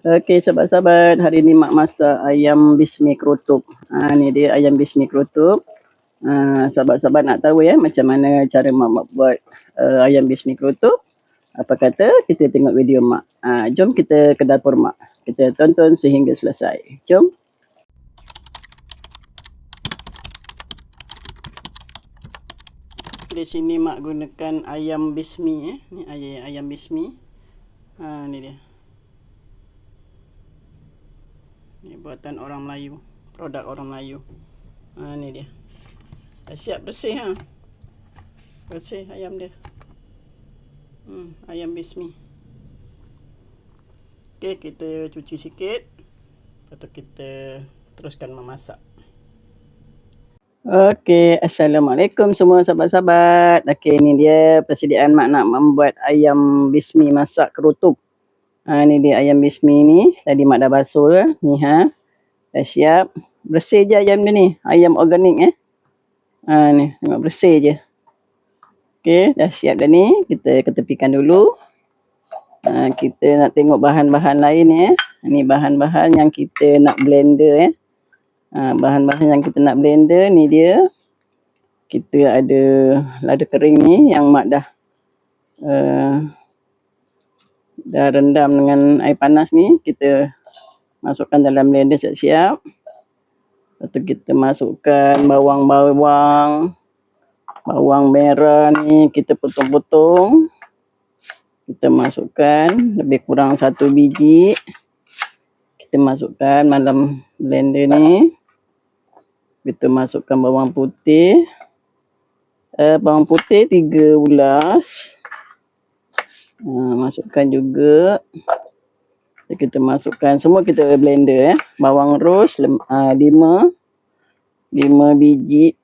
Okey, sahabat-sahabat, hari ni mak masak ayam bismi kerutuk. Ni dia ayam bismi kerutuk. Sahabat-sahabat nak tahu ya macam mana cara mak buat ayam bismi kerutuk? Apa kata kita tengok video mak. Jom kita ke dapur mak. Kita tonton sehingga selesai. Jom. Di sini mak gunakan ayam bismi Ni ayam bismi. Ni dia. Ni buatan orang Melayu, produk orang Melayu. Ni dia. Dah siap bersih Bersih ayam dia. Ayam bismi. Okey, kita cuci sikit. Lepas tu kita teruskan memasak. Okey, assalamualaikum semua sahabat-sahabat. Okey, ni dia persediaan mak nak membuat ayam bismi masak kerutuk. Ni dia ayam bismi ni. Tadi mak dah basuh dah. Ni dah siap. Bersih je ayam dia ni. Ayam organik ni, tengok bersih je. Okey, dah siap dah ni. Kita ketepikan dulu. Kita nak tengok bahan-bahan lain Ni bahan-bahan yang kita nak blender bahan-bahan yang kita nak blender ni dia. Kita ada lada kering ni yang mak dah rendam dengan air panas ni. Kita masukkan dalam blender siap-siap. Lepas tu kita masukkan bawang merah ni kita potong-potong. Kita masukkan lebih kurang 1 biji. Kita masukkan dalam blender ni. Kita masukkan bawang putih. Bawang putih 3 ulas. Masukkan juga. Kita masukkan semua, kita blender Bawang ros 5 biji.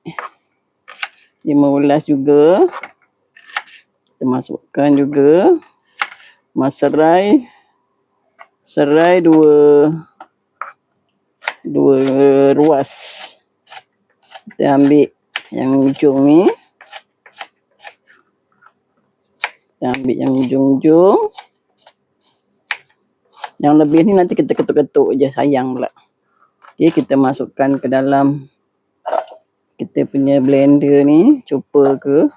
5 ulas juga. Kita masukkan juga serai 2 ruas. Kita ambil yang ujung ni. Kita ambil yang ujung-ujung. Yang lebih ni nanti kita ketuk-ketuk je, sayang pula. Okey, kita masukkan ke dalam kita punya blender ni. Cuba ke.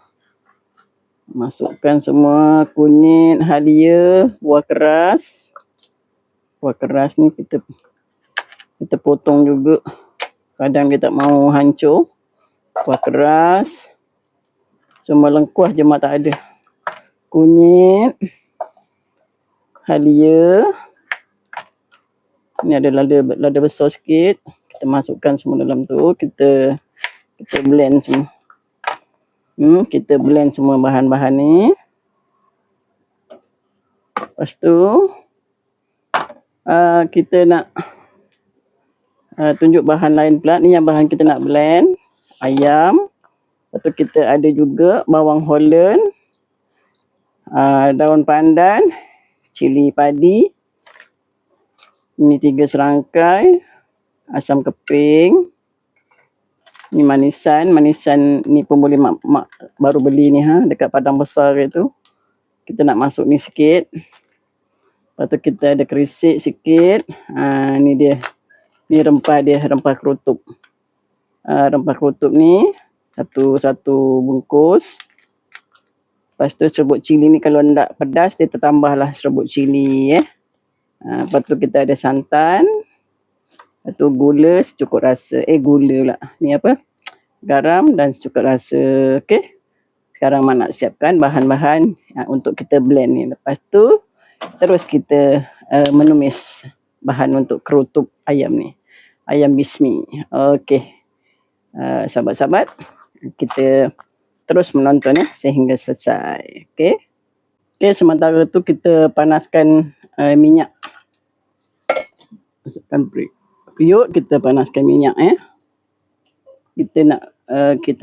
Masukkan semua kunyit, halia, buah keras. Buah keras ni kita potong juga. Kadang dia tak mau hancur. Buah keras. Semua lengkuas je mak tak ada. Kunyit, halia. Ni ada lada besar sikit. Kita masukkan semua dalam tu. Kita blend semua. Kita blend semua bahan-bahan ni. Lepas tu kita nak tunjuk bahan lain pula. Ni yang bahan kita nak blend. Ayam. Lepas tu kita ada juga bawang Holland, daun pandan, cili padi. Ini 3 serangkai. Asam keping. Ni manisan ni pun boleh mak baru beli ni dekat padang besar itu. Kita nak masuk ni sikit. Lepas tu kita ada kerisik sikit. Ni dia. Ni rempah dia, rempah kerutuk. Rempah kerutuk ni satu bungkus. Lepas tu serbuk cili ni kalau nak pedas dia tertambahlah serbuk cili Lepas tu kita ada santan. Lepas tu gula secukup rasa. Gula pula. Ni apa? Garam dan secukup rasa. Okey. Sekarang mak nak siapkan bahan-bahan untuk kita blend ni. Lepas tu terus kita menumis bahan untuk kerutuk ayam ni. Ayam bismi. Okey. Sahabat-sahabat, kita terus menonton sehingga selesai. Okey. Okey, sementara tu kita panaskan minyak. Masukkan periuk, kita panaskan minyak Kita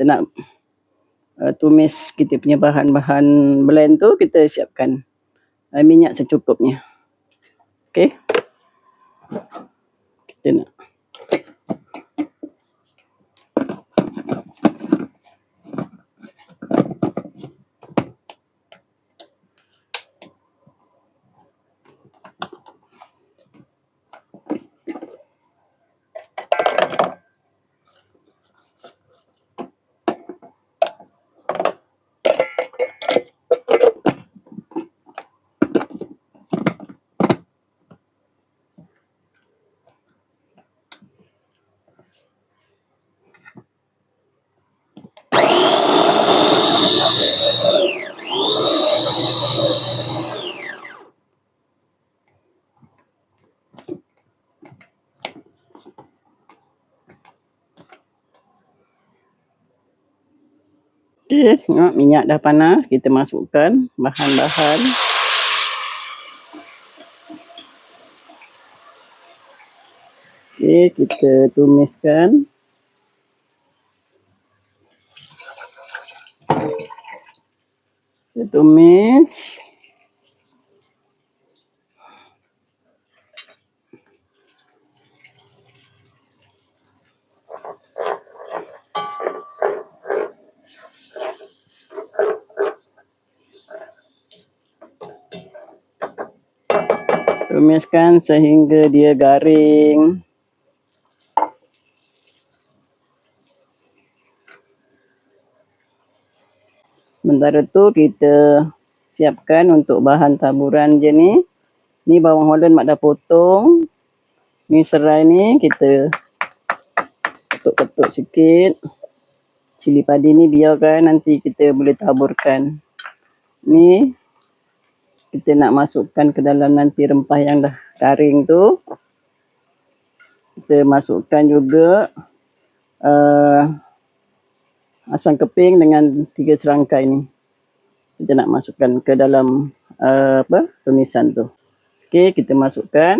nak tumis kita punya bahan-bahan blend tu. Kita siapkan minyak secukupnya. Okey. Kita nak Okey, tengok minyak dah panas, kita masukkan bahan-bahan. Okey, kita tumiskan. Kita tumis. Tumiskan sehingga dia garing. Sementara tu kita siapkan untuk bahan taburan je ni. Ni bawang holland mak dah potong. Ni serai ni kita ketuk-ketuk sikit. Cili padi ni biarkan nanti kita boleh taburkan. Ni kita nak masukkan ke dalam nanti rempah yang dah garing tu. Kita masukkan juga asam keping dengan 3 serangkai ni. Kita nak masukkan ke dalam tumisan tu. Okey, kita masukkan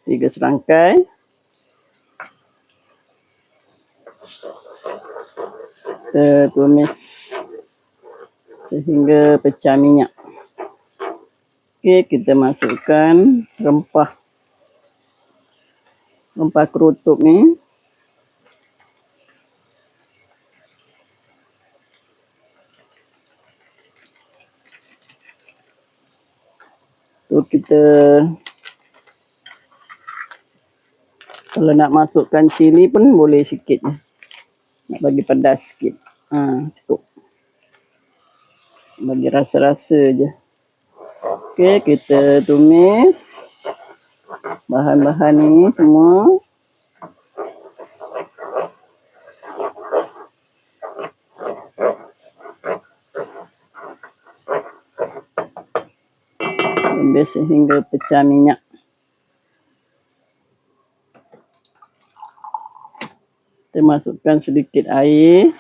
3 serangkai. Kita tumis sehingga pecah minyak. Okey, kita masukkan rempah kerutuk ni. Tu kita kalau nak masukkan cili pun boleh sikit. Nak bagi pedas sikit. Cukup. Bagi rasa-rasa je. Okey, kita tumis bahan-bahan ni semua. Sampai sehingga pecah minyak. Kita masukkan sedikit air.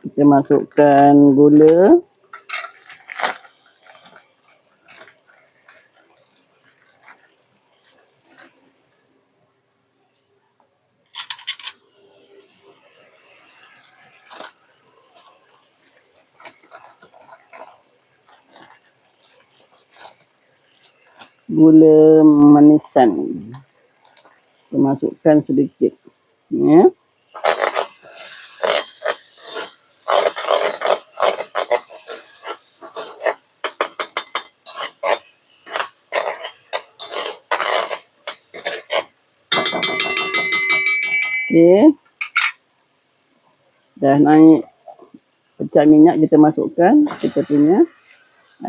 Kita masukkan gula. Gula manisan. Kita masukkan sedikit. Ya. Okey. Dah naik pecah minyak, kita masukkan kita punya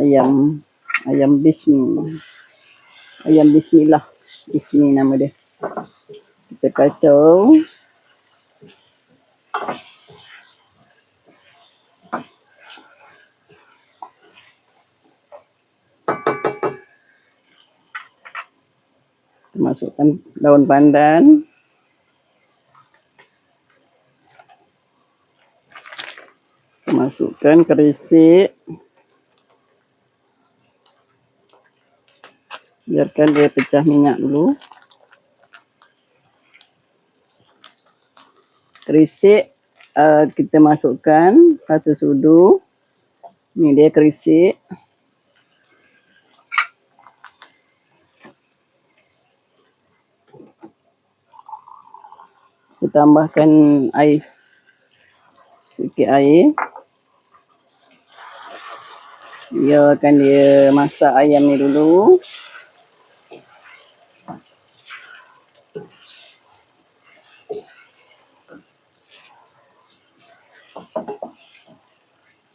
ayam bismillah. Bismi nama dia. Kita kacau. Kita masukkan daun pandan. Masukkan kerisik. Biarkan dia pecah minyak dulu. Kerisik kita masukkan 1 sudu. Ni dia kerisik. Kita tambahkan air. Sikit air. Biarkan dia masak ayam ni dulu.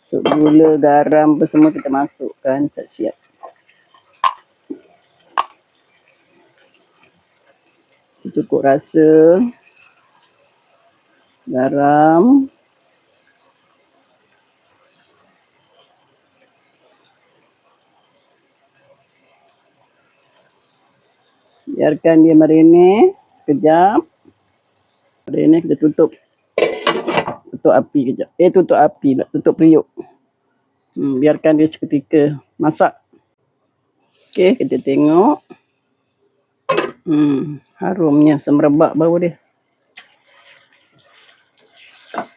So, gula, garam apa semua kita masukkan siap-siap. bubuk rasa, garam, biarkan dia marinate sekejap. Marinate kita tutup api kejap. Tutup periuk. Biarkan dia seketika masak. Okey, kita tengok. Harumnya semerebak bau dia.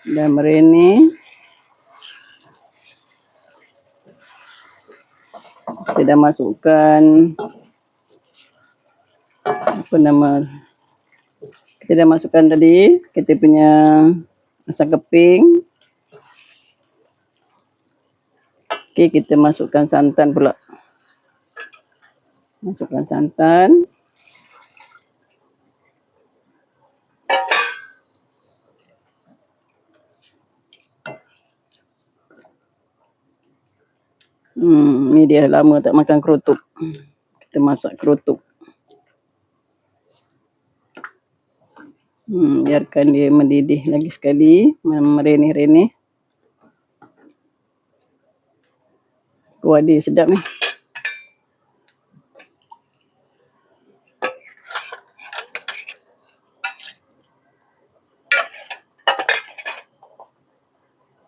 Dan marinate. Kita dah masukkan kita dah masukkan tadi kita punya asam keping. Okey, kita masukkan santan pula. Masukkan santan. Ni dia lama tak makan kerutuk. Kita masak kerutuk. Biarkan dia mendidih lagi sekali, merenih-renih. Wah, dia sedap ni.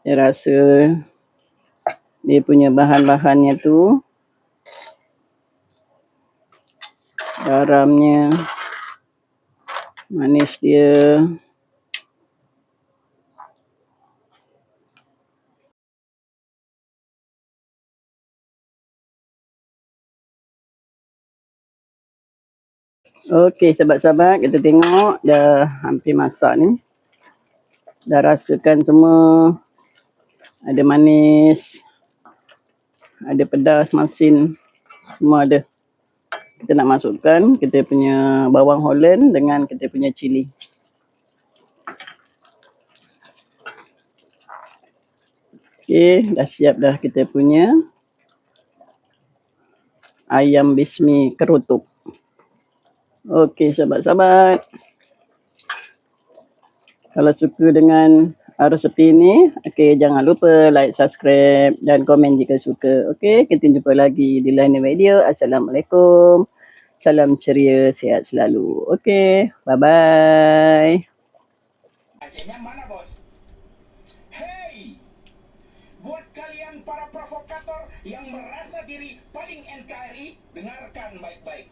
Saya rasa dia punya bahan-bahannya tu, garamnya, manis dia. Okey, sahabat-sahabat, kita tengok dah hampir masak ni. Dah rasakan semua. Ada manis, ada pedas, masin, semua ada. Kita nak masukkan kita punya bawang Holland dengan kita punya cili. Okey, dah siap dah kita punya ayam bismi kerutuk. Okey, sahabat-sahabat. Kalau suka dengan resepi ni, okey, jangan lupa like, subscribe dan komen jika suka. Okey, kita jumpa lagi di lain video. Assalamualaikum. Salam ceria, sihat selalu. Okey, bye-bye. Acehnya mana, bos? Hey, buat kalian para provokator yang merasa diri paling NKRI, dengarkan baik-baik.